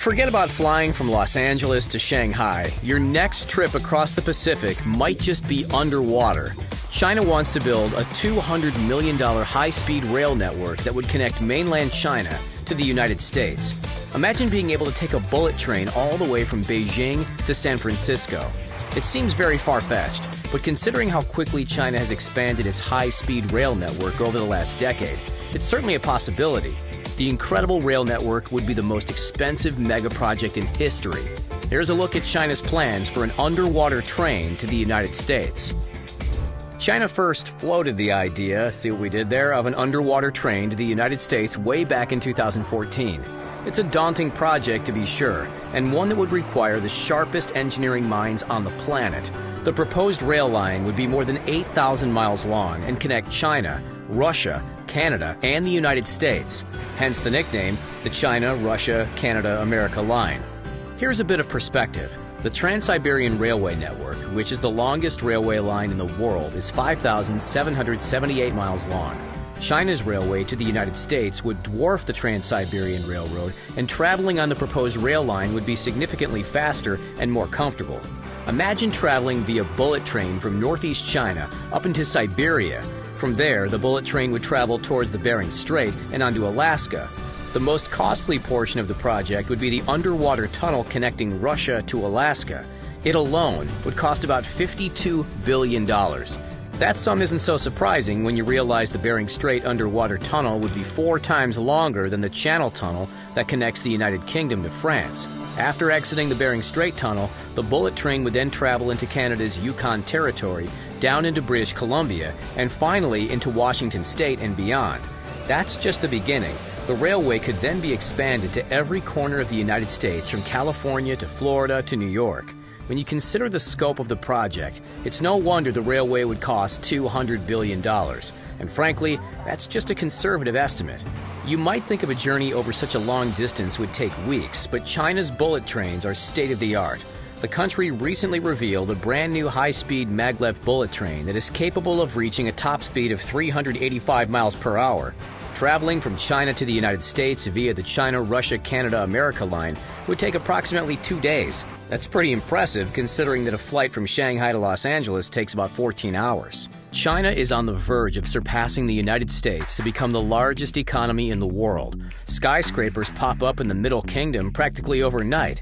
forget about flying from Los Angeles to Shanghai. Your next trip across the Pacific might just be underwater. China wants to build a $200 million high-speed rail network that would connect mainland China to the United States. Imagine being able to take a bullet train all the way from Beijing to San Francisco. It seems very far-fetched, but considering how quickly China has expanded its high-speed rail network over the last decade, it's certainly a possibility. The incredible rail network would be the most expensive mega project in history. Here's a look at China's plans for an underwater train to the United States. China first floated the idea, see what we did there, of an underwater train to the United States way back in 2014. It's a daunting project to be sure, and one that would require the sharpest engineering minds on the planet. The proposed rail line would be more than 8,000 miles long and connect China, Russia, Canada, and the United States, hence the nickname, the China, Russia, Canada, America line. Here's a bit of perspective. The Trans-Siberian Railway Network, which is the longest railway line in the world, is 5,778 miles long. China's railway to the United States would dwarf the Trans-Siberian Railroad, and traveling on the proposed rail line would be significantly faster and more comfortable. Imagine traveling via bullet train from northeast China up into Siberia. From there, the bullet train would travel towards the Bering Strait and onto Alaska. The most costly portion of the project would be the underwater tunnel connecting Russia to Alaska. It alone would cost about $52 billion. That sum isn't so surprising when you realize the Bering Strait underwater tunnel would be 4 times longer than the Channel Tunnel that connects the United Kingdom to France. After exiting the Bering Strait tunnel, the bullet train would then travel into Canada's Yukon Territory, down into British Columbia, and finally into Washington State and beyond. That's just the beginning. The railway could then be expanded to every corner of the United States, from California to Florida to New York. When you consider the scope of the project, it's no wonder the railway would cost $200 billion. And frankly, that's just a conservative estimate. You might think of a journey over such a long distance would take weeks, but China's bullet trains are state-of-the-art. The country recently revealed a brand new high-speed maglev bullet train that is capable of reaching a top speed of 385 miles per hour. Traveling from China to the United States via the China, Russia, Canada, America line would take approximately 2 days. That's pretty impressive considering that a flight from Shanghai to Los Angeles takes about 14 hours. China is on the verge of surpassing the United States to become the largest economy in the world. Skyscrapers pop up in the Middle Kingdom practically overnight.